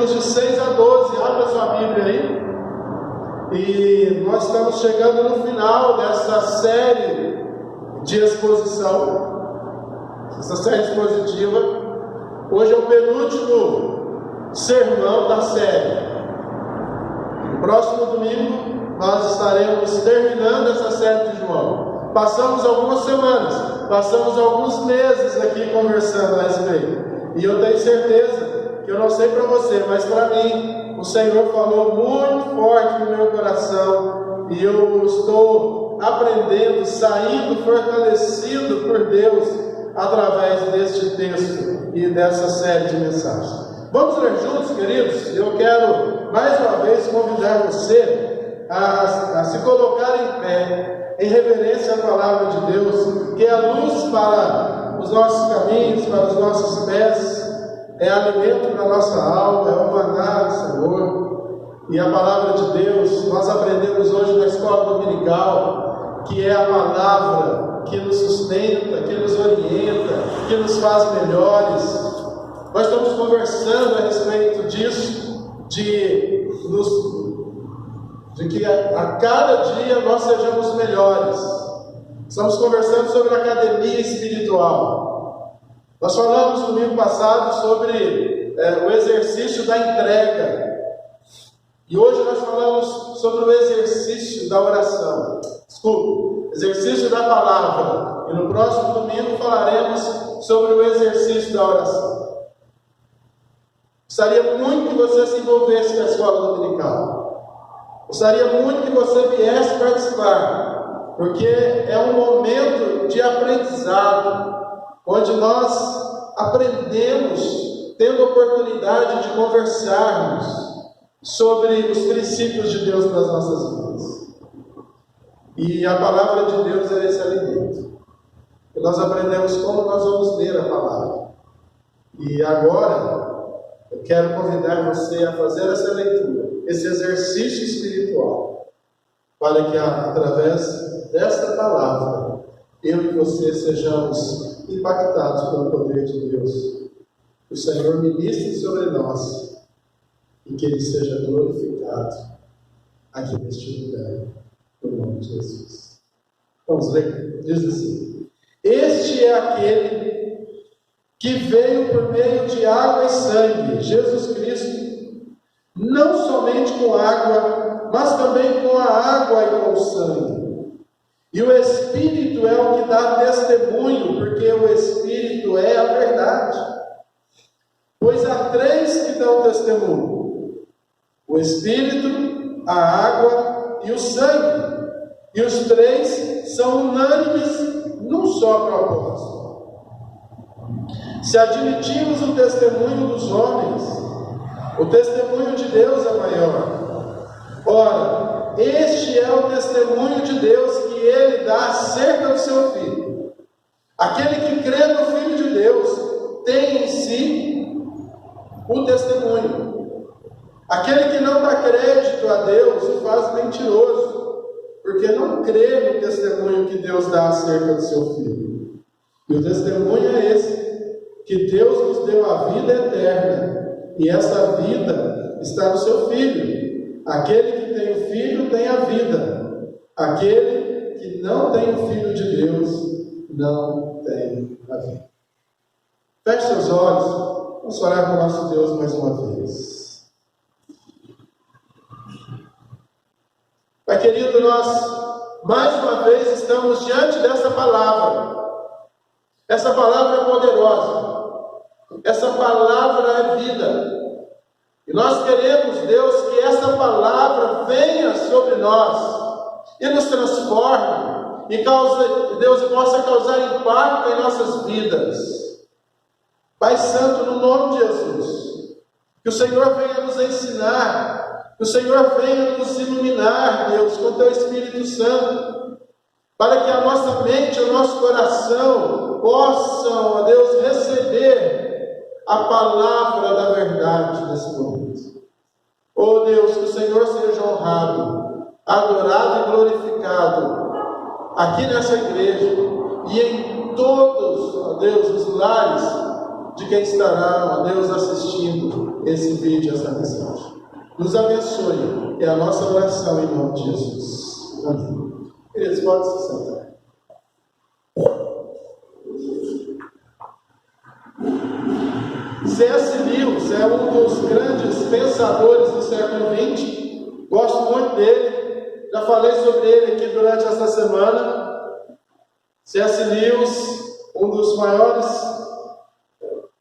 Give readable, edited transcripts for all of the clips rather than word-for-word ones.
versículos de 6 a 12. Abra sua Bíblia aí. E nós estamos chegando no final dessa série de exposição, essa série expositiva. Hoje é o penúltimo sermão da série. No próximo domingo nós estaremos terminando essa série de João. Passamos algumas semanas, passamos alguns meses aqui conversando a respeito. E eu tenho certeza que eu não sei para você, mas para mim o Senhor falou muito forte no meu coração. E eu estou aprendendo, saindo fortalecido por Deus através deste texto e dessa série de mensagens. Vamos ler juntos, queridos? Eu quero mais uma vez convidar você a se colocar em pé, em reverência à palavra de Deus, que é a luz para os nossos caminhos, para os nossos pés, é alimento para a nossa alma, é o maná do Senhor. E a palavra de Deus, nós aprendemos hoje na escola dominical, que é a palavra que nos sustenta, que nos orienta, que nos faz melhores. Nós estamos conversando a respeito disso, de que a cada dia nós sejamos melhores. Estamos conversando sobre a academia espiritual. Nós falamos no domingo passado sobre o exercício da entrega. E hoje nós falamos sobre o exercício da oração. Exercício da palavra. E no próximo domingo falaremos sobre o exercício da oração. Gostaria muito que você se envolvesse com a escola dominical. Gostaria muito que você viesse participar, porque é um momento de aprendizado, onde nós aprendemos, tendo oportunidade de conversarmos sobre os princípios de Deus nas nossas vidas. E a palavra de Deus é esse alimento. E nós aprendemos como nós vamos ler a palavra. E agora eu quero convidar você a fazer essa leitura, esse exercício espiritual, para que através desta palavra, eu e você sejamos impactados pelo poder de Deus. Que o Senhor ministre sobre nós e que Ele seja glorificado aqui neste lugar, no nome de Jesus. Vamos ler? Diz assim: este é aquele que veio por meio de água e sangue, Jesus Cristo, não somente com água, mas também com a água e com o sangue. E o Espírito é o que dá testemunho, porque o Espírito é a verdade. Pois há três que dão testemunho: o Espírito, a água e o sangue. E os três são unânimes num só propósito. Se admitimos o testemunho dos homens, o testemunho de Deus é maior. Ora, este é o testemunho de Deus que Ele dá acerca do seu Filho. Aquele que crê no Filho de Deus tem em si o testemunho. Aquele que não dá crédito a Deus o faz mentiroso, porque não crê no testemunho que Deus dá acerca do seu Filho. E o testemunho é esse: que Deus nos deu a vida eterna, e essa vida está no seu Filho. Aquele que tem o Filho tem a vida. Aquele que não tem o Filho de Deus não tem a vida. Feche seus olhos, vamos orar com o nosso Deus mais uma vez. Pai querido, nós mais uma vez estamos diante dessa palavra. Essa palavra é poderosa. Essa palavra é vida. E nós queremos, Deus, que essa palavra venha sobre nós e nos transforme e Deus, possa causar impacto em nossas vidas. Pai Santo, no nome de Jesus, que o Senhor venha nos ensinar, que o Senhor venha nos iluminar, Deus, com o Teu Espírito Santo, para que a nossa mente e o nosso coração possam, ó Deus, receber a palavra da verdade nesse momento. Oh Deus, que o Senhor seja honrado, adorado e glorificado aqui nessa igreja e em todos, ó Deus, os lares de quem estará, ó Deus, assistindo esse vídeo, essa mensagem. Nos abençoe, é a nossa oração em nome de Jesus. Amém. Queridos, pode se sentar. C.S. Lewis é um dos grandes pensadores do século XX. Gosto muito dele. Já falei sobre ele aqui durante essa semana. C.S. Lewis, um dos maiores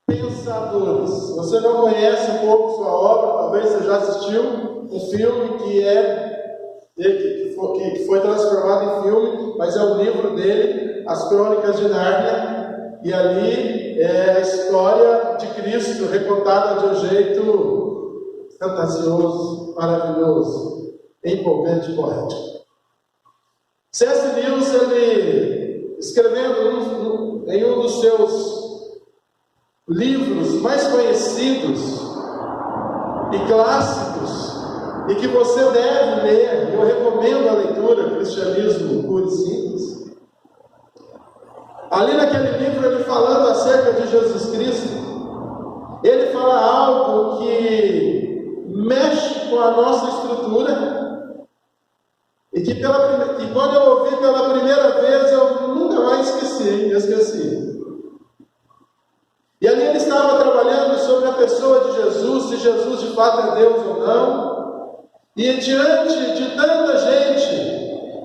pensadores. Você não conhece um pouco sua obra, talvez você já assistiu um filme que foi transformado em filme, mas é o livro dele, As Crônicas de Nárnia. E ali é a história de Cristo recontada de um jeito fantasioso, maravilhoso, empolgante e poético. C.S. Lewis, ele, escrevendo em um dos seus livros mais conhecidos e clássicos, e que você deve ler, eu recomendo a leitura, Cristianismo Puro e Simples. Ali naquele livro, ele falando acerca de Jesus Cristo, ele fala algo que mexe com a nossa estrutura, e que quando eu ouvi pela primeira vez, eu nunca mais esqueci. E ali ele estava trabalhando sobre a pessoa de Jesus, se Jesus de fato é Deus ou não, e diante de tanta gente,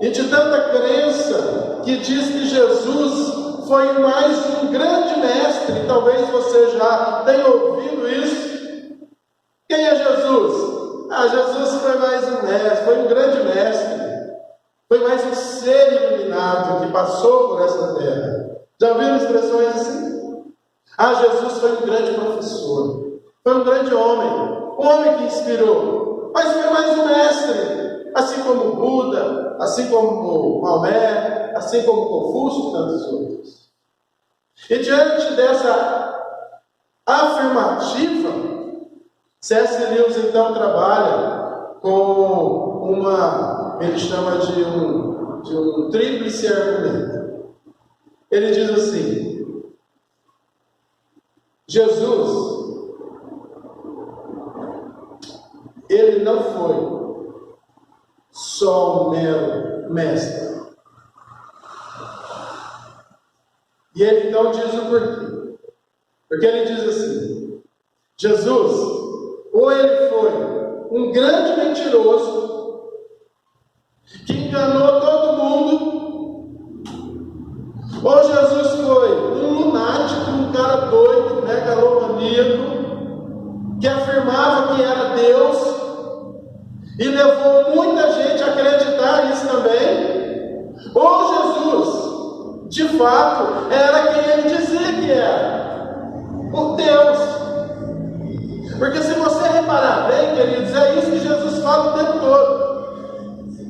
e de tanta crença, que diz que Jesus foi mais um grande mestre, talvez você já tenha ouvido isso. Quem é Jesus? Jesus foi mais um mestre, foi um grande mestre, foi mais um ser iluminado que passou por essa terra. Já ouviram expressões assim? Jesus foi um grande professor, foi um grande homem, um homem que inspirou, mas foi mais um mestre, assim como Buda, assim como Maomé, assim como Confúcio e tantos outros. E diante dessa afirmativa, C.S. Lewis então trabalha com ele chama de um tríplice argumento. Ele diz assim: Jesus, ele não foi só um mero mestre. E ele então diz o porquê. Porque ele diz assim: Jesus, ou ele foi um grande mentiroso, que enganou todo mundo, ou Jesus foi um lunático, um cara doido, megalomaníaco, que afirmava que era Deus, e levou muita gente a acreditar nisso também, ou Jesus, de fato, era quem ele dizia que era, o Deus. Porque se você reparar bem, queridos, é isso que Jesus fala o tempo todo.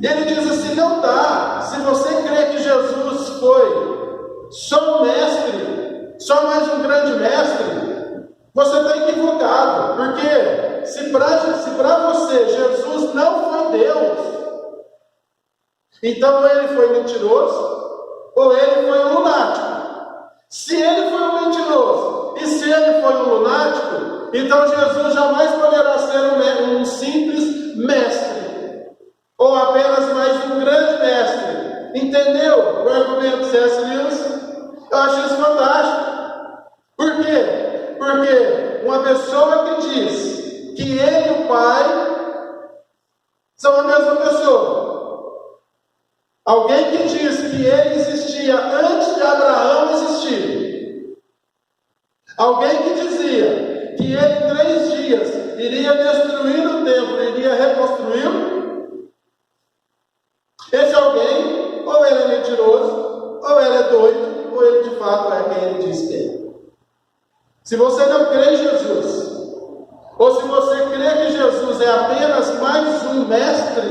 Ele diz assim: não dá, se você crê que Jesus foi só um mestre, só mais um grande mestre, você está equivocado. Porque se para você Jesus não foi Deus, então ele foi mentiroso, ou ele foi um lunático. Se ele foi um mentiroso, e se ele foi um lunático, então Jesus jamais poderá ser um simples mestre, ou apenas mais um grande mestre. Entendeu o argumento de C.S. Lewis? Eu acho isso fantástico. Por quê? Porque uma pessoa que diz que ele e o Pai são a mesma pessoa, alguém que diz que ele existia antes de Abraão existir, alguém que dizia que ele em 3 dias iria destruir o templo, iria reconstruí-lo, esse alguém, ou ele é mentiroso, ou ele é doido, ou ele de fato é quem ele diz que é. Se você não crê em Jesus, ou se você crê que Jesus é apenas mais um mestre,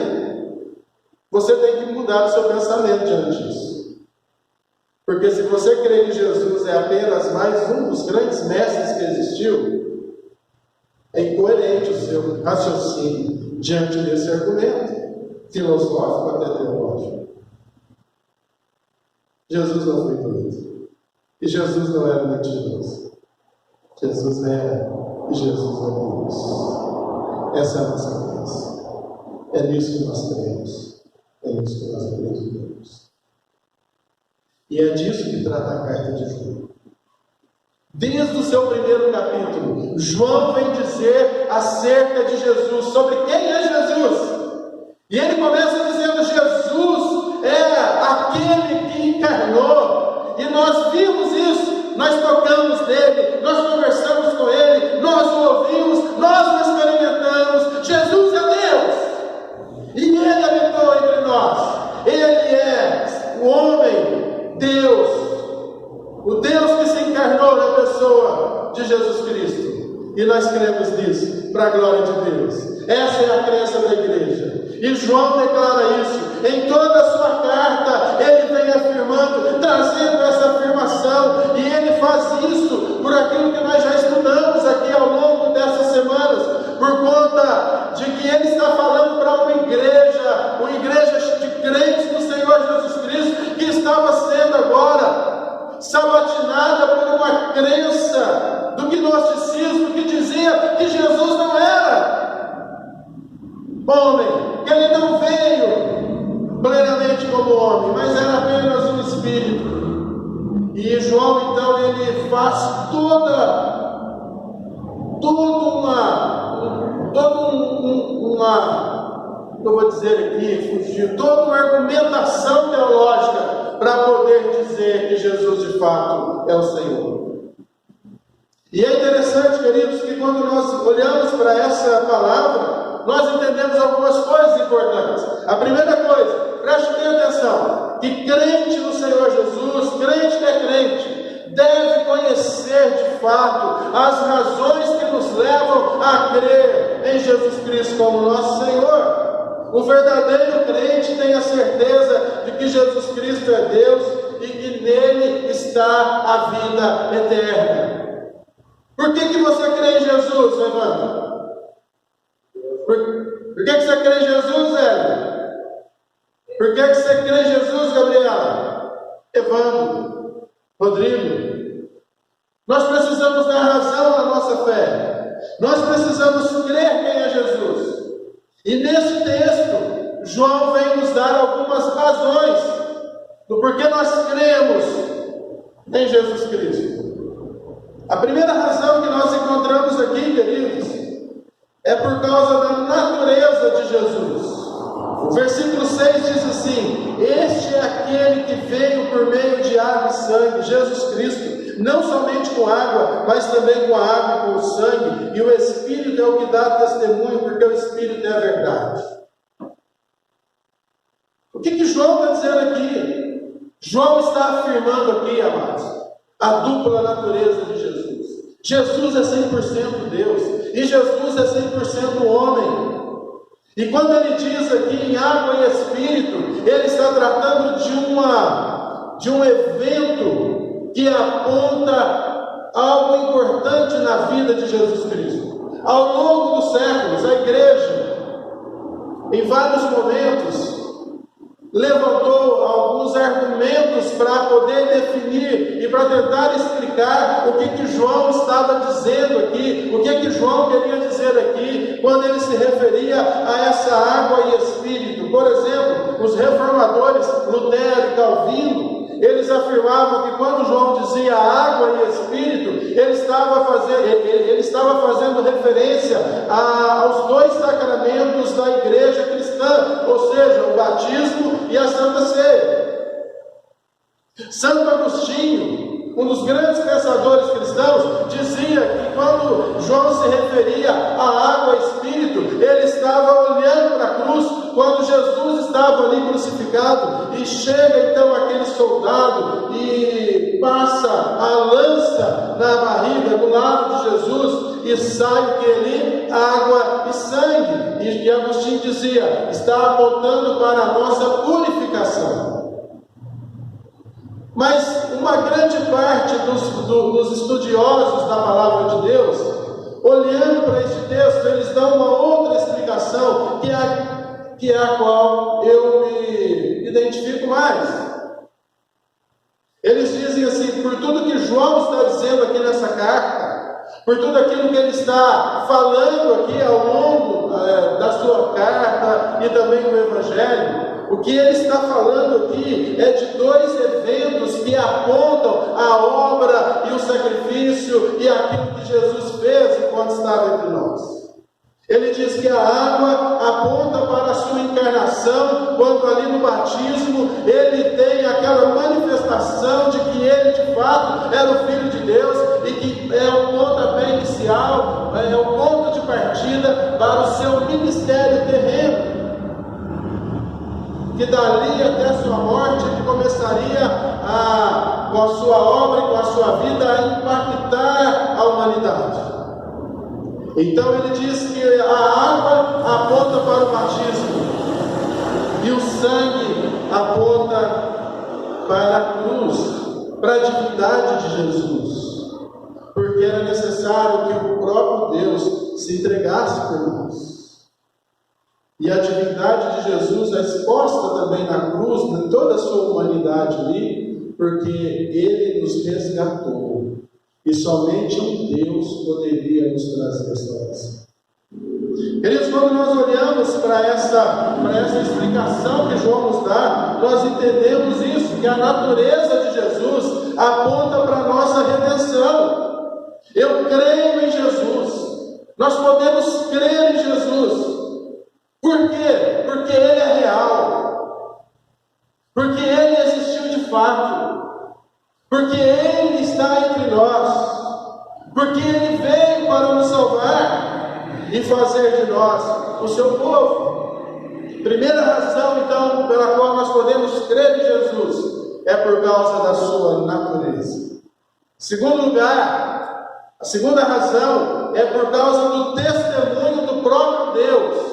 você tem que mudar o seu pensamento diante disso. Porque se você crê que Jesus é apenas mais um dos grandes mestres que existiu, é incoerente o seu raciocínio diante desse argumento, filosófico até teológico. Jesus não foi doido. E Jesus não era mentiroso. Jesus é e Jesus é Deus. Essa é a nossa crença. É nisso que nós cremos. É nisso que nós acreditamos. E é disso que trata a carta de João. Desde o seu primeiro capítulo, João vem dizer acerca de Jesus, sobre quem é Jesus. E ele começa dizendo: Jesus é aquele que encarnou. E nós vimos isso, nós tocamos nele, nós conversamos com ele, nós o ouvimos, nós o experimentamos. Jesus é Deus. E ele habitou entre nós. Ele é o homem, Deus. O Deus que se encarnou na pessoa de Jesus Cristo. E nós cremos nisso, para a glória de Deus. Essa é a crença da igreja. E João declara isso. Em toda a sua carta, ele vem afirmando, trazendo essa afirmação. E ele faz isso por aquilo que nós já estudamos aqui ao longo dessas semanas. Por conta de que ele está falando para uma igreja de crentes no Senhor Jesus Cristo, que estava sendo agora sabatinada por uma crença do gnosticismo que dizia que Jesus não era homem, que ele não veio plenamente como homem, mas era apenas um espírito. E João então ele faz toda uma argumentação teológica para poder dizer que Jesus de fato é o Senhor. E é interessante, queridos, que quando nós olhamos para essa palavra, nós entendemos algumas coisas importantes. A primeira coisa, preste bem atenção, que crente no Senhor Jesus, crente que é crente, deve conhecer de fato as razões que nos levam a crer em Jesus Cristo como nosso Senhor. O verdadeiro crente tem a certeza de que Jesus Cristo é Deus e que nele está a vida eterna. Por que você crê em Jesus, Evandro? Por que você crê em Jesus, Hélio? Por que você crê em Jesus, Gabriela? Evandro, Rodrigo? Nós precisamos dar razão à nossa fé. Nós precisamos crer quem é Jesus. E nesse texto, João vem nos dar algumas razões do porquê nós cremos em Jesus Cristo. A primeira razão que nós encontramos aqui, queridos, é por causa da natureza de Jesus. O versículo 6 diz assim: este é aquele que veio por meio de água e sangue, Jesus Cristo, não somente com água, mas também com a água e com o sangue, e o Espírito é o que dá testemunho, porque o Espírito é a verdade. O que João está dizendo aqui? João está afirmando aqui, amados, a dupla natureza de Jesus. Jesus é 100% Deus, e Jesus é 100% homem. E quando ele diz aqui em água e Espírito, ele está tratando de um evento que aponta algo importante na vida de Jesus Cristo. Ao longo dos séculos, a igreja, em vários momentos, levantou alguns argumentos para poder definir e para tentar explicar o que João estava dizendo aqui, o que João queria dizer aqui, quando ele se referia a essa água e Espírito. Por exemplo, os reformadores Lutero e Calvino, eles afirmavam que quando João dizia água e Espírito, ele estava fazendo referência aos dois sacramentos da igreja cristã, ou seja, o batismo e a Santa Ceia. Santo Agostinho, um dos grandes pensadores cristãos, dizia que quando João se referia à água e Espírito, ele estava olhando para a cruz, quando Jesus estava ali crucificado, e chega então aquele soldado e passa a lança na barriga, do lado de Jesus, e sai o que ali? Água e sangue. E Agostinho dizia, está apontando para a nossa purificação. Mas uma grande parte dos estudiosos da palavra de Deus, olhando para este texto, eles dão uma outra explicação, que é a qual eu me identifico mais. Eles dizem assim: por tudo que João está dizendo aqui nessa carta, por tudo aquilo que ele está falando aqui ao longo da sua carta e também do Evangelho. O que ele está falando aqui é de dois eventos que apontam a obra e o sacrifício e aquilo que Jesus fez enquanto estava entre nós. Ele diz que a água aponta para a sua encarnação, quando ali no batismo ele tem aquela manifestação de que ele de fato era o Filho de Deus e que é o pontapé inicial, é o ponto de partida para o seu ministério terreno. Que dali até a sua morte ele começaria com a sua obra e com a sua vida a impactar a humanidade. Então ele diz que a água aponta para o batismo e o sangue aponta para a cruz, para a divindade de Jesus, porque era necessário que o próprio Deus se entregasse por nós. E a divindade de Jesus é exposta também na cruz, em toda a sua humanidade ali, porque ele nos resgatou. E somente um Deus poderia nos trazer salvação. Queridos, quando nós olhamos para essa explicação que João nos dá, nós entendemos isso, que a natureza de Jesus aponta para a nossa redenção. Eu creio em Jesus. Nós podemos crer em Jesus. Por quê? Porque Ele é real. Porque Ele existiu de fato. Porque Ele está entre nós, porque Ele veio para nos salvar e fazer de nós o seu povo. Primeira razão, então, pela qual nós podemos crer em Jesus, é por causa da sua natureza. Segundo lugar, a segunda razão é por causa do testemunho do próprio Deus.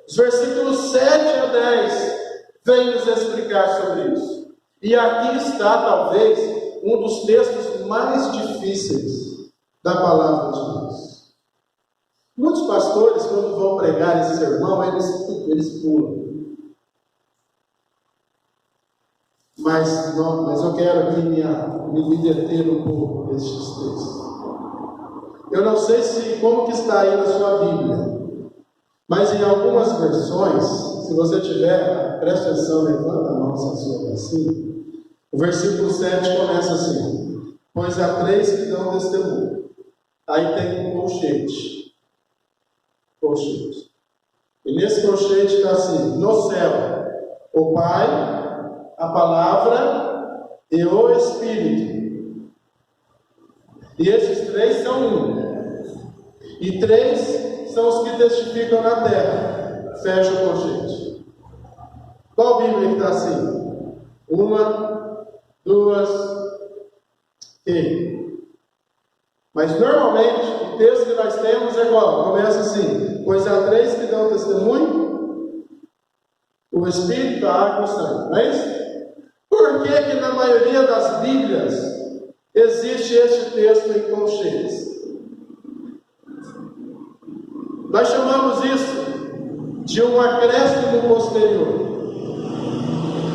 Os versículos 7 a 10 vêm nos explicar sobre isso. E aqui está, talvez, um dos textos mais difíceis da palavra de Deus. Muitos pastores, quando vão pregar esse sermão, eles pulam. Mas eu quero aqui me deter um pouco nestes textos. Eu não sei como que está aí na sua Bíblia, mas em algumas versões, se você tiver, preste atenção, levanta a mão se a sua está assim. O versículo 7 começa assim: pois há 3 que dão testemunho. Aí tem um colchete. E nesse colchete está assim: no céu, o Pai, a Palavra e o Espírito. E esses 3 são um. E 3 são os que testificam na terra. Fecha o colchete. Qual Bíblia que está assim? 1, 2, e. Mas normalmente o texto que nós temos é igual. Começa assim: pois há 3 que dão testemunho, o Espírito, a água e o sangue. Não é isso? Por que na maioria das Bíblias existe este texto em colchetes? Nós chamamos isso de um acréscimo posterior.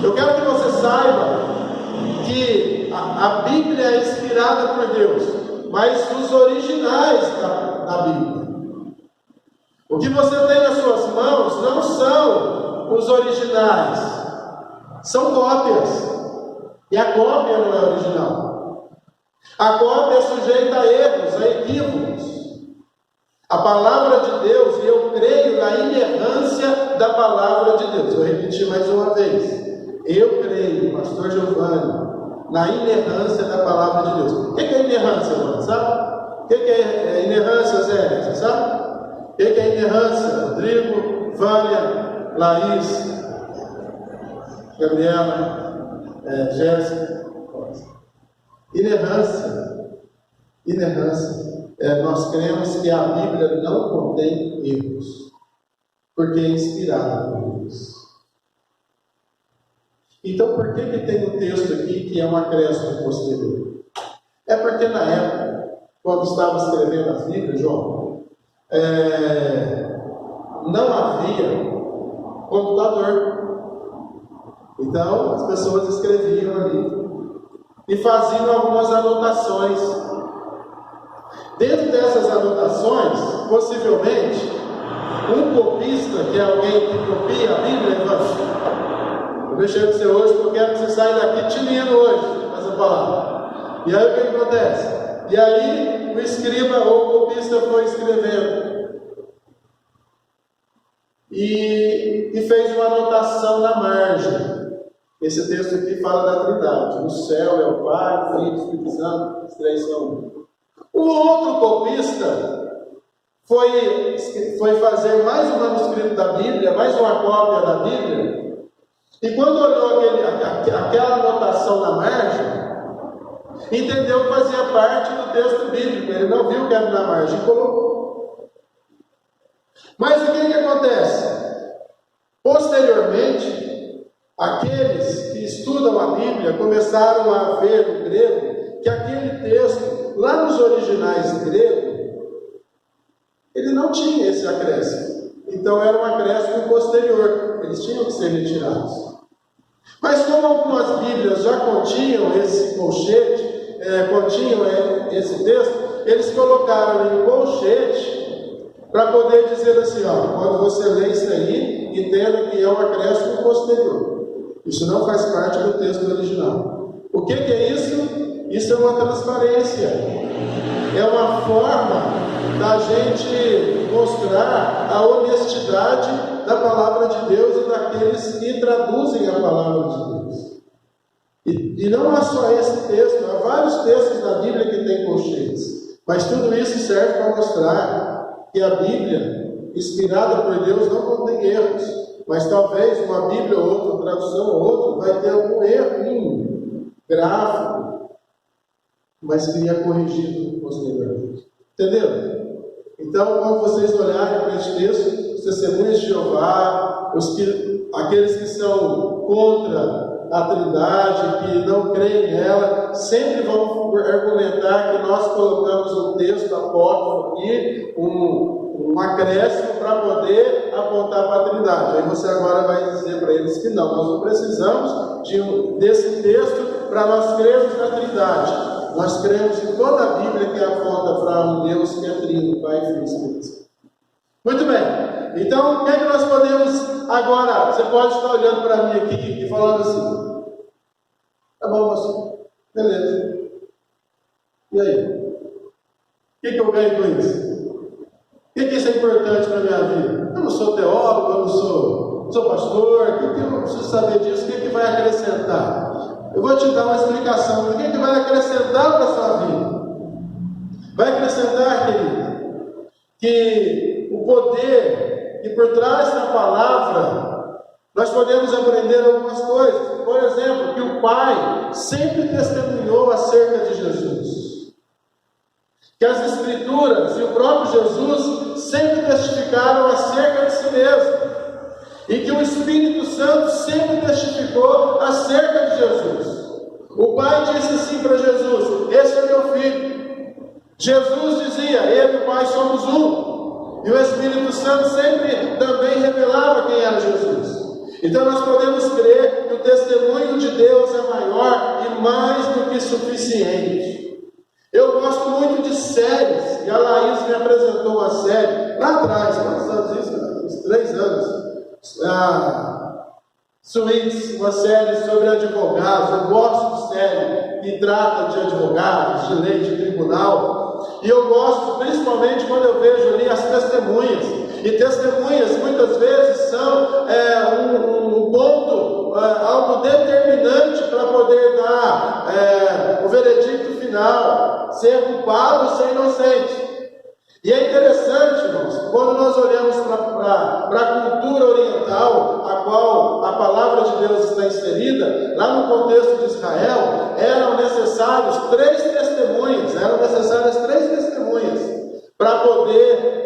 Eu quero que você saiba que a Bíblia é inspirada por Deus, mas os originais da Bíblia, o que você tem nas suas mãos, não são os originais, são cópias, e a cópia não é original. A cópia é sujeita a erros, a equívocos. A palavra de Deus, e eu creio na inerrância da palavra de Deus. Vou repetir mais uma vez. Eu creio, pastor Giovanni, na inerrância da palavra de Deus. O que é inerrância, mano? Sabe? O que é inerrância, Zé? Você sabe? O que é inerrância? Rodrigo, Vânia, Laís, Gabriela, Jéssica. Inerrância. Nós cremos que a Bíblia não contém erros, porque é inspirada por Deus. Então, por que tem um texto aqui que é um acréscimo posterior? É porque na época, quando estava escrevendo as Bíblias, João, não havia computador. Então, as pessoas escreviam ali e faziam algumas anotações. Dentro dessas anotações, possivelmente, um copista, que é alguém que copia a Bíblia, eu deixei com você hoje porque eu quero que você saia daqui tinindo hoje, essa palavra. E aí o que acontece? E aí o escriba ou o copista foi escrevendo. E fez uma anotação na margem. Esse texto aqui fala da Trindade. No céu é o Pai, o Filho e o Espírito Santo, os três são um. O outro copista foi fazer mais um manuscrito da Bíblia, mais uma cópia da Bíblia, e quando olhou aquela anotação na margem, entendeu que fazia parte do texto bíblico. Ele não viu que era na margem e colocou. Mas o que acontece? Posteriormente, aqueles que estudam a Bíblia começaram a ver no grego que aquele texto, lá nos originais grego, ele não tinha esse acréscimo. Então era um acréscimo posterior. Eles tinham que ser retirados. Mas como algumas Bíblias já continham esse colchete, continham esse texto, eles colocaram em colchete para poder dizer assim, ó, quando você lê isso aí, entenda que é um acréscimo posterior. Isso não faz parte do texto original. O que é isso? Isso é uma transparência. É uma forma da gente mostrar a honestidade da palavra de Deus e daqueles que traduzem a palavra de Deus. E não há só esse texto, há vários textos da Bíblia que têm colchetes. Mas tudo isso serve para mostrar que a Bíblia, inspirada por Deus, não contém erros. Mas talvez uma Bíblia ou outra, tradução ou outra, vai ter algum erro gráfico, mas que é corrigido posteriormente. Entenderam? Então, quando vocês olharem para este texto, os testemunhos de Jeová, aqueles que são contra a Trindade, que não creem nela, sempre vão argumentar que nós colocamos um texto apócrifo aqui, um acréscimo para poder apontar para a Trindade. Aí você agora vai dizer para eles que não, nós não precisamos desse texto para nós crermos na Trindade. Nós cremos em toda a Bíblia que aponta para um Deus que é Trino, Pai, Filho e Espírito Santo. Muito bem. Então, o que é que nós podemos agora? Você pode estar olhando para mim aqui e falando assim: tá bom, pastor, beleza. E aí? O que eu ganho com isso? O que isso é importante para a minha vida? Eu não sou teólogo, eu não sou pastor, o que eu preciso saber disso? O que vai acrescentar? Eu vou te dar uma explicação. O que vai acrescentar para a sua vida? Vai acrescentar, querido, que o poder que por trás da palavra, nós podemos aprender algumas coisas. Por exemplo, que o Pai sempre testemunhou acerca de Jesus. Que as Escrituras e o próprio Jesus sempre testificaram acerca de si mesmo. E que o Espírito Santo sempre testificou acerca de Jesus. O Pai disse assim para Jesus: esse é meu filho. Jesus dizia: ele e o Pai somos um. E o Espírito Santo sempre também revelava quem era Jesus. Então nós podemos crer que o testemunho de Deus é maior e mais do que suficiente. Eu gosto muito de séries, e a Laís me apresentou uma série lá atrás, quantos anos isso? Uns 3 anos. Suítes, uma série sobre advogados. Eu gosto de série que trata de advogados, de lei, de tribunal. E eu gosto principalmente quando eu vejo ali as testemunhas. E testemunhas muitas vezes são um ponto, algo determinante para poder dar o veredicto final, ser culpado ou ser inocente. E é interessante, irmãos, quando nós olhamos para a cultura oriental, a qual a palavra de Deus está inserida, lá no contexto de Israel, eram necessárias 3 testemunhas para poder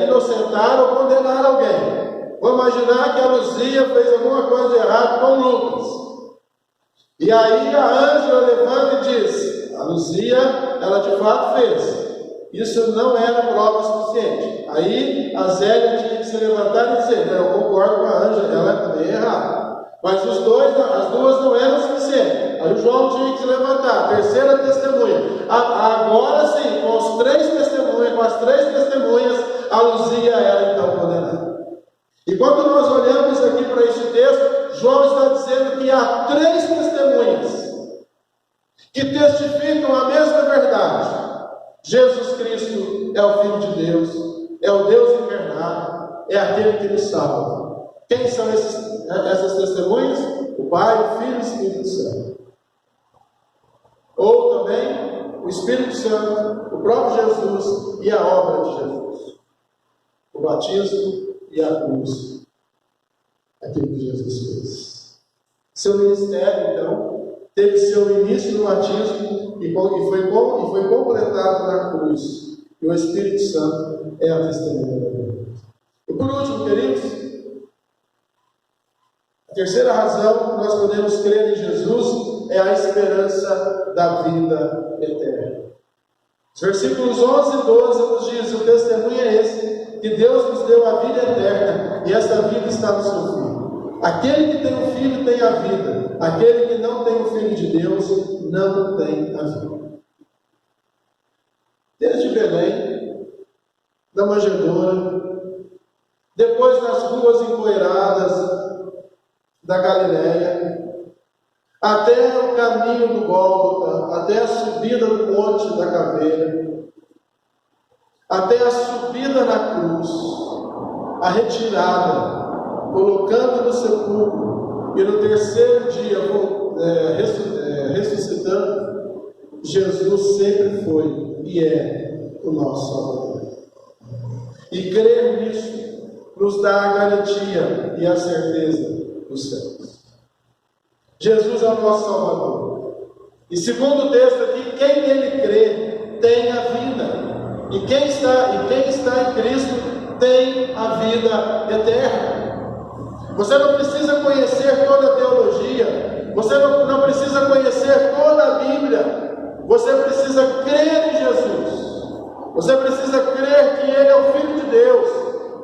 inocentar ou condenar alguém. Vamos imaginar que a Luzia fez alguma coisa de errado com Lucas. E aí a Ângela levanta e diz: a Luzia, ela de fato fez. Isso não era prova suficiente. Aí a Zélia tinha que se levantar e dizer: não, eu concordo com a Ângela, ela também é errada. Mas as duas não eram suficientes. Aí o João tinha que se levantar, a terceira testemunha. Agora sim, com as três testemunhas, a Luzia era então condenada. E quando nós olhamos aqui para este texto, João está dizendo que há três testemunhas que testificam a mesma verdade. Jesus Cristo é o Filho de Deus, é o Deus encarnado, é aquele que nos salva. Quem são essas testemunhas? O Pai, o Filho e o Espírito Santo. Ou também o Espírito Santo, o próprio Jesus e a obra de Jesus. O batismo e a cruz. Aquilo que Jesus fez. Seu ministério, então, teve seu início no batismo e foi completado na cruz. E o Espírito Santo é a testemunha da vida. E por último, queridos, a terceira razão que nós podemos crer em Jesus é a esperança da vida eterna. Os versículos 11 e 12 nos diz: o testemunho é esse, que Deus nos deu a vida eterna, e esta vida está no seu Filho. Aquele que tem o Filho tem a vida, aquele que não tem o Filho de Deus não tem a vida. Desde Belém, da manjedoura, depois nas ruas empoeiradas da Galiléia, até o caminho do Gólgota, até a subida do Monte da Caveira, até a subida na cruz, a retirada, colocando no sepulcro, e no terceiro dia ressuscitando, Jesus sempre foi e é o nosso Salvador. E crer nisso nos dá a garantia e a certeza dos céus. Jesus é o nosso Salvador. E segundo o texto aqui, quem nele crê tem a vida. E quem está em Cristo tem a vida eterna. Você não precisa conhecer toda a teologia. Você não precisa conhecer toda a Bíblia. Você precisa crer em Jesus. Você precisa crer que Ele é o Filho de Deus,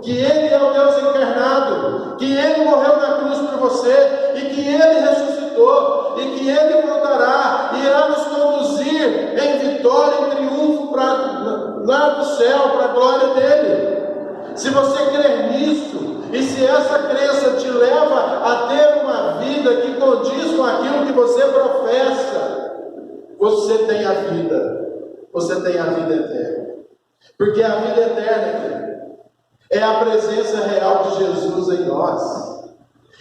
que Ele é o Deus encarnado, que Ele morreu na cruz por você e que Ele ressuscitou e que Ele voltará e irá nos conduzir em vitória, em triunfo lá do céu, para a glória dEle. Se você crer nisso, e se essa crença te leva a ter uma vida que condiz com aquilo que você professa, você tem a vida eterna. Porque a vida eterna é a presença real de Jesus em nós.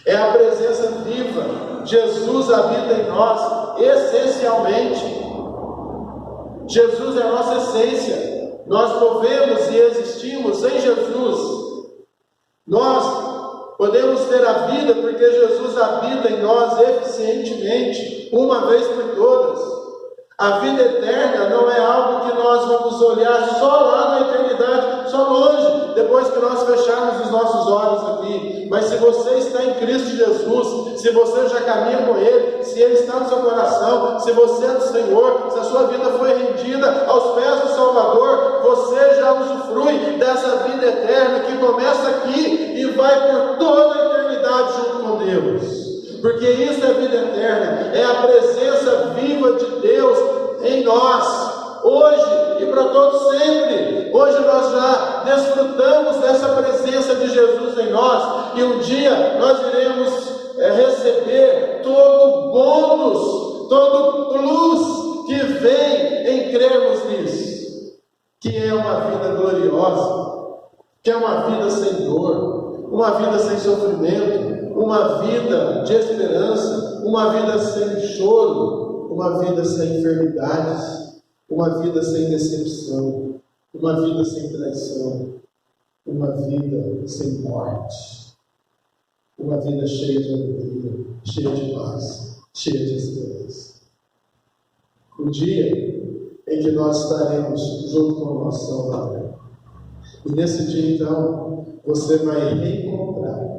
É a presença viva. Jesus habita em nós essencialmente. Jesus é a nossa essência. Nós movemos e existimos em Jesus. Nós podemos ter a vida porque Jesus habita em nós eficientemente, uma vez por todas. A vida eterna não é algo que nós vamos olhar só lá na eternidade, só longe, depois que nós fecharmos os nossos olhos aqui. Mas se você está em Cristo Jesus, se você já caminha com Ele, se Ele está no seu coração, se você é do Senhor, se a sua vida foi rendida aos pés do Salvador, você já usufrui dessa vida eterna que começa aqui e vai por toda a eternidade junto com Deus. Porque isso é vida eterna, é a presença viva de Deus em nós, hoje e para todo sempre. Hoje nós já desfrutamos dessa presença de Jesus em nós, e um dia nós iremos receber todo o bônus, todo o plus que vem em crermos nisso, que é uma vida gloriosa, que é uma vida sem dor, uma vida sem sofrimento, uma vida de esperança, uma vida sem choro, uma vida sem enfermidades, uma vida sem decepção, uma vida sem traição, uma vida sem morte, uma vida cheia de alegria, cheia de paz, cheia de esperança. O dia em que nós estaremos junto com o nosso Salvador. E nesse dia, então, você vai reencontrar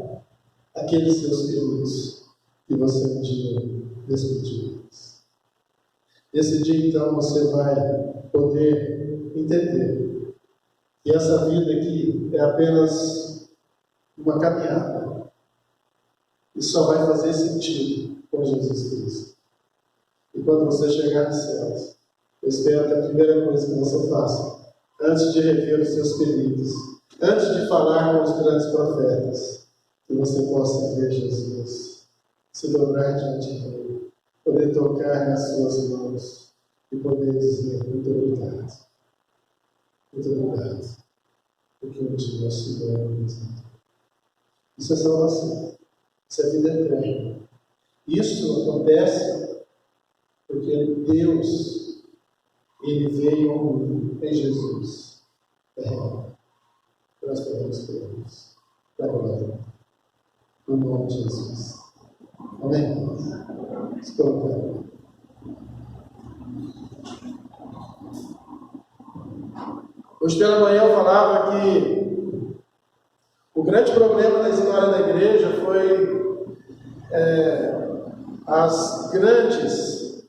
aqueles seus filhos que você um dia despediu. Nesse dia, então, você vai poder entender que essa vida aqui é apenas uma caminhada. Isso só vai fazer sentido com Jesus Cristo. E quando você chegar nos céus, eu espero que a primeira coisa que você faça, antes de rever os seus pedidos, antes de falar com os grandes profetas, que você possa ver Jesus, se dobrar diante dele, poder tocar nas suas mãos e poder dizer: muito obrigado. Muito obrigado. Porque um dia o Senhor me visitou. Isso é salvação. Isso é vida eterna. Isso acontece porque Deus, Ele veio ao mundo em Jesus. É real. Nós podemos crer nisso. Para a glória. No nome de Jesus. Amém? Escuta. Hoje pela manhã eu falava que o grande problema da história da igreja foi as grandes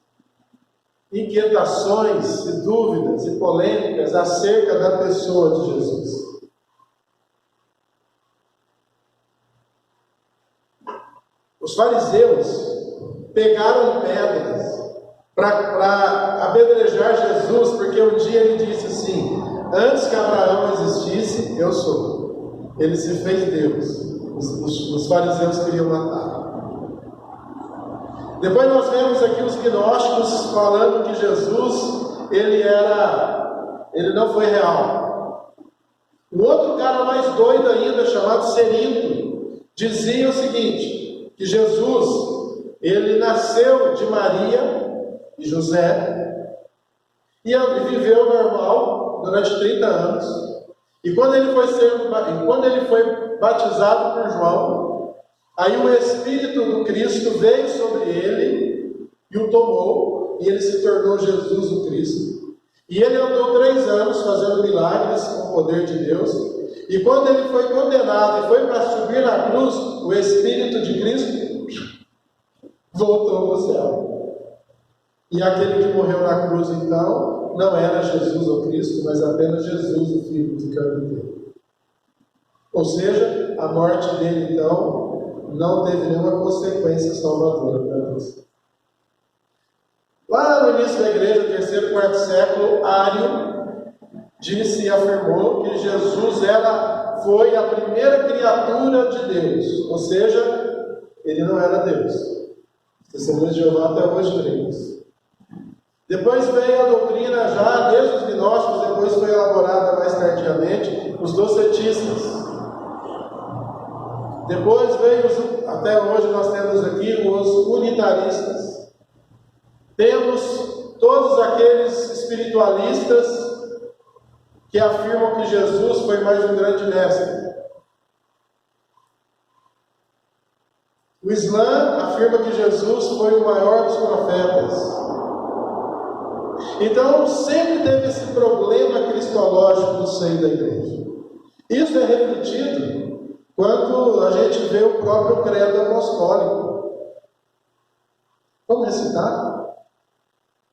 inquietações e dúvidas e polêmicas acerca da pessoa de Jesus. Os fariseus pegaram pedras para apedrejar Jesus, porque um dia ele disse assim: antes que Abraão existisse, eu sou. Ele se fez Deus. Os fariseus queriam matar. Depois nós vemos aqui os gnósticos falando que Jesus, ele não foi real. Um outro cara mais doido ainda, chamado Cerinto, dizia o seguinte, que Jesus, ele nasceu de Maria e José, e viveu normal durante 30 anos. E quando ele foi batizado por João, aí o Espírito do Cristo veio sobre ele e o tomou, e ele se tornou Jesus o Cristo. E ele andou 3 anos fazendo milagres com o poder de Deus. E quando ele foi condenado e foi para subir na cruz, o Espírito de Cristo voltou para o céu. E aquele que morreu na cruz, então, não era Jesus o Cristo, mas apenas Jesus, o Filho de carpinteiro. Ou seja, a morte dele, então, não teve nenhuma consequência salvadora para nós. Lá no início da igreja, 3º, 4º século, Ário disse e afirmou que Jesus foi a primeira criatura de Deus, ou seja, ele não era Deus. Os testemunhos de Jeová até hoje creem nisso. Depois veio a doutrina já, desde os gnósticos, depois foi elaborada mais tardiamente, os docetistas. Depois veio, até hoje nós temos aqui, os unitaristas. Temos todos aqueles espiritualistas que afirmam que Jesus foi mais um grande mestre. O Islã afirma que Jesus foi o maior dos profetas. Então, sempre teve esse problema cristológico no seio da igreja. Isso é refletido quando a gente vê o próprio credo apostólico. Vamos recitar? O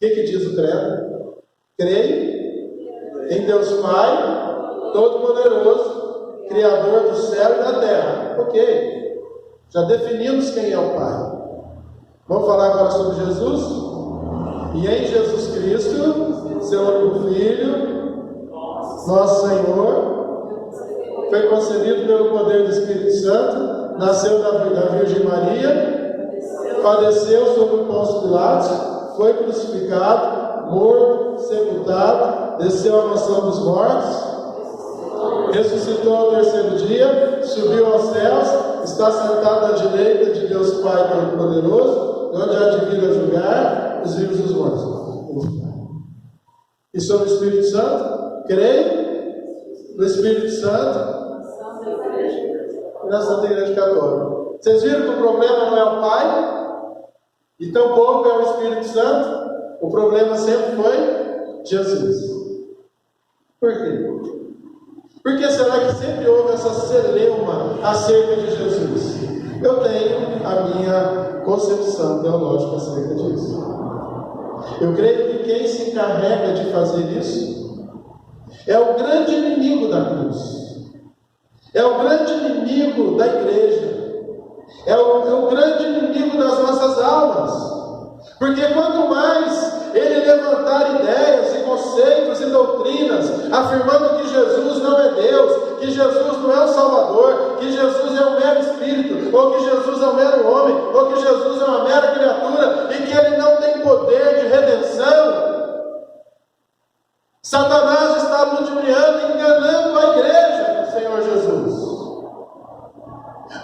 que diz o credo? Creio em Deus Pai, Todo-Poderoso, Criador do céu e da terra. Ok, já definimos quem é o Pai. Vamos falar agora sobre Jesus? E em Jesus Cristo, seu único Filho, nosso Senhor, foi concebido pelo poder do Espírito Santo, nasceu da Virgem Maria, padeceu sob o Pôncio Pilatos, foi crucificado, morto, sepultado, desceu à mansão dos mortos, ressuscitou ao 3º dia, subiu aos céus, está sentado à direita de Deus Pai Todo-Poderoso, onde há de vir a julgar os vivos e os mortos. E sobre o Espírito Santo, creio no Espírito Santo e na Santa Igreja Católica. Vocês viram que o problema não é o Pai, e tampouco é o Espírito Santo. O problema sempre foi Jesus. Por quê? Por que será que sempre houve essa celeuma acerca de Jesus? Eu tenho a minha concepção teológica acerca disso. Eu creio que quem se encarrega de fazer isso é o grande inimigo da cruz. É o grande inimigo da igreja. É o grande inimigo das nossas almas. Porque quanto mais ele levantar ideias e conceitos e doutrinas, afirmando que Jesus não é Deus, que Jesus não é o Salvador, que Jesus é um mero espírito, ou que Jesus é um mero homem, ou que Jesus é uma mera criatura, e que ele não tem poder de redenção, Satanás está ludibriando e enganando a igreja do Senhor Jesus.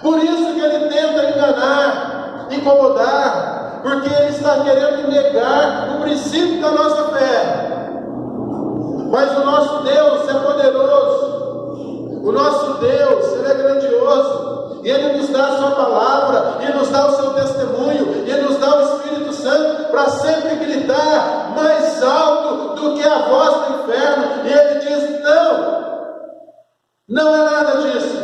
Por isso que ele tenta enganar, incomodar, porque ele está querendo negar o princípio da nossa fé. Mas o nosso Deus é poderoso, o nosso Deus, ele é grandioso, e ele nos dá a sua palavra, e nos dá o seu testemunho, e ele nos dá o Espírito Santo para sempre gritar mais alto do que a voz do inferno, e ele diz: não é nada disso.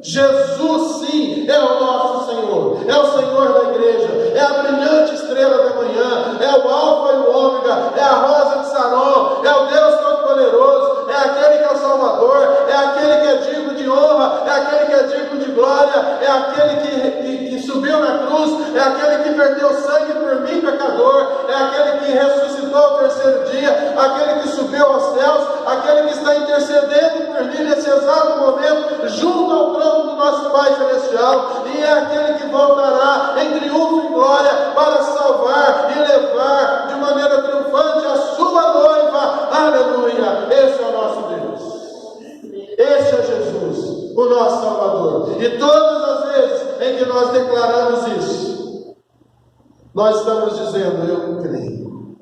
Jesus sim é o nosso Senhor, é o Senhor da igreja, é a brilhante estrela da manhã, é o Alfa e o Ômega, é a rosa de Saron, é o Deus Todo-Poderoso, é aquele que é o Salvador, é aquele que é digno de honra, é aquele que é digno de glória, é aquele que subiu na cruz, é aquele que verteu sangue por mim, pecador, é aquele que ressuscitou ao terceiro dia, aquele que subiu aos céus, aquele que está intercedendo por mim nesse exato momento, junto ao trono do nosso Pai Celestial, e é aquele que voltará em triunfo e glória para salvar e levar de maneira triunfante a sua noiva. Aleluia! Esse é o nosso Deus. Esse é Jesus, o nosso Salvador. E todas as vezes em que nós declaramos isso, nós estamos dizendo: eu creio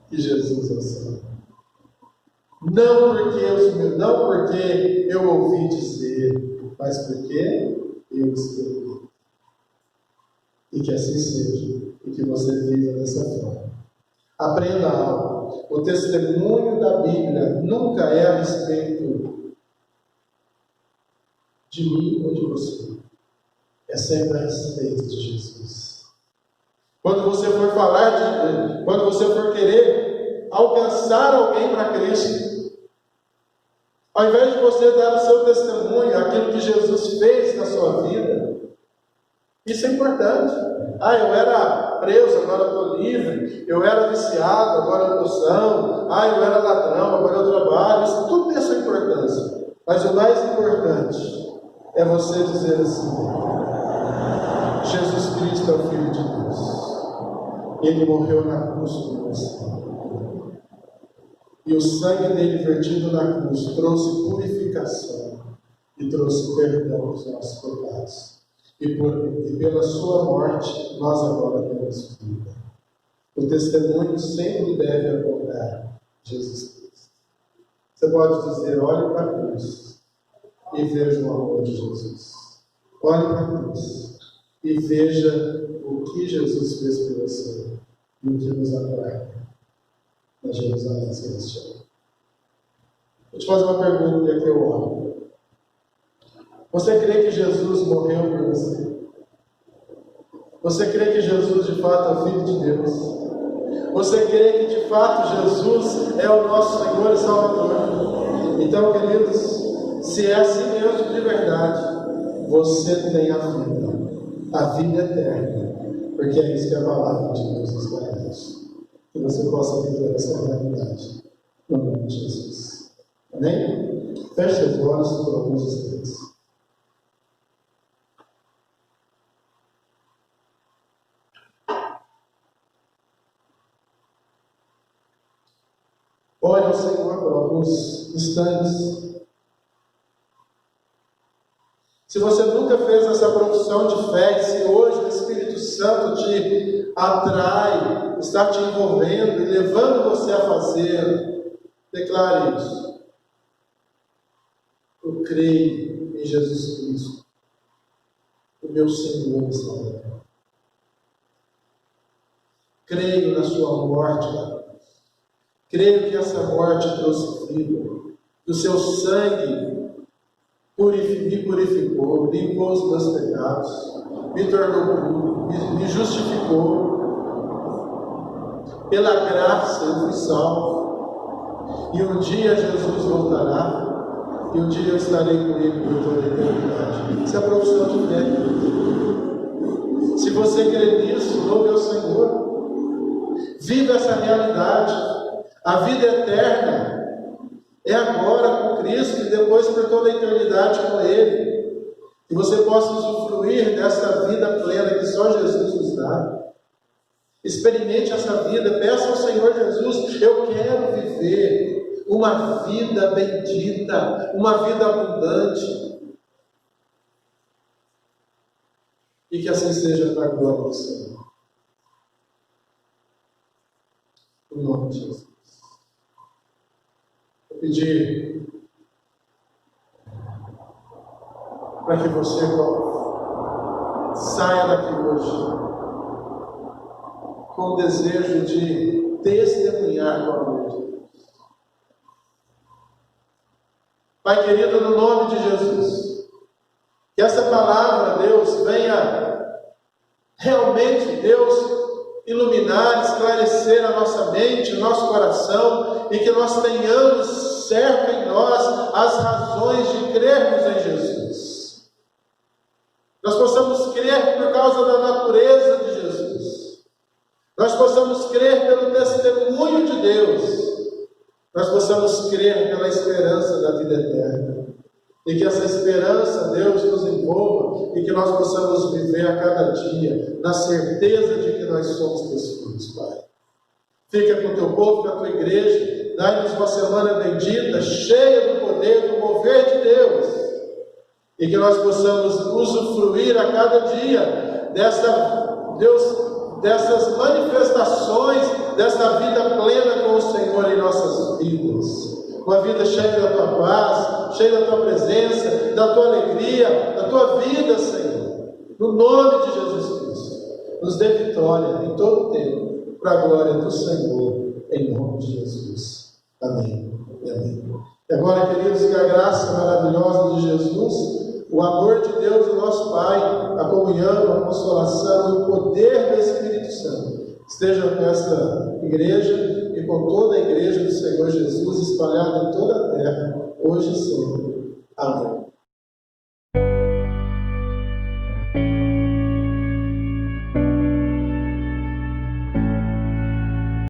que Jesus é o Senhor. Não porque eu ouvi dizer, mas porque eu escrevi. E que assim seja, e que você viva dessa forma. Aprenda algo: o testemunho da Bíblia nunca é a respeito de mim ou de você, é sempre a respeito de Jesus. Quando você for falar quando você for querer alcançar alguém para Cristo, ao invés de você dar o seu testemunho, aquilo que Jesus fez na sua vida, isso é importante. Eu era preso, agora eu estou livre. Eu era viciado, agora eu estou são. Eu era ladrão, agora eu trabalho. Isso tudo tem a sua importância. Mas o mais importante é você dizer assim: Jesus Cristo é o Filho de Deus. Ele morreu na cruz por você. E o sangue dele vertido na cruz trouxe purificação e trouxe perdão dos nossos pecados. E pela sua morte, nós agora temos vida. O testemunho sempre deve apontar Jesus Cristo. Você pode dizer: olhe para a cruz e veja o amor de Jesus. Olhe para a cruz e veja o que Jesus fez por você e o que nos aguarda na Jerusalém Celestial. Vou te fazer uma pergunta e aqui eu oro. Você crê que Jesus morreu por você? Você crê que Jesus de fato é o Filho de Deus? Você crê que de fato Jesus é o nosso Senhor e Salvador? Então, queridos, se é assim mesmo de verdade, você tem a vida eterna, porque é isso que a palavra de Deus nos garante. Que você possa viver essa realidade no nome de Jesus. Amém? Feche os olhos por alguns instantes. Ore ao Senhor por alguns instantes. Se você nunca fez essa profissão de fé, e se hoje o Espírito Santo te atrai, está te envolvendo e levando você a fazer, declare isso. Eu creio em Jesus Cristo, o meu Senhor e Salvador. Creio na sua morte na cruz. Creio que essa morte trouxe vida, que o seu sangue me purificou, limpou os meus pecados, me tornou puro, me justificou. Pela graça eu fui salvo. E um dia Jesus voltará, e um dia eu estarei com Ele por toda a eternidade. Isso é a profissão de fé. Se você crê nisso, louve ao Senhor. Viva essa realidade. A vida eterna é agora com Cristo e depois por toda a eternidade com Ele. Que você possa usufruir dessa vida plena que só Jesus nos dá. Experimente essa vida, peça ao Senhor Jesus: eu quero viver uma vida bendita, uma vida abundante. E que assim seja para a glória do Senhor. Em nome de Jesus. Vou pedir para que você saia daqui hoje com o desejo de testemunhar com o amor de Deus. Pai querido, no nome de Jesus, que essa palavra, Deus, venha realmente, Deus, iluminar, esclarecer a nossa mente, o nosso coração, e que nós tenhamos certo em nós as razões de crermos em Jesus. Nós possamos crer por causa da natureza de Jesus. Nós possamos crer pelo testemunho de Deus. Nós possamos crer pela esperança da vida eterna. E que essa esperança, Deus, nos envolva e que nós possamos viver a cada dia na certeza de que nós somos teus filhos, Pai. Fica com o teu povo, com a tua igreja. Dai-nos uma semana bendita, cheia do poder, do mover de Deus. E que nós possamos usufruir a cada dia dessas manifestações, dessa vida plena com o Senhor em nossas vidas. Uma vida cheia da tua paz, cheia da tua presença, da tua alegria, da tua vida, Senhor. No nome de Jesus Cristo, nos dê vitória em todo o tempo, para a glória do Senhor, em nome de Jesus. Amém e amém. E agora, queridos, que a graça maravilhosa de Jesus, o amor de Deus, o nosso Pai, a comunhão, a consolação e o poder do Espírito Santo esteja com esta igreja e com toda a igreja do Senhor Jesus espalhada em toda a terra, hoje e sempre. Amém.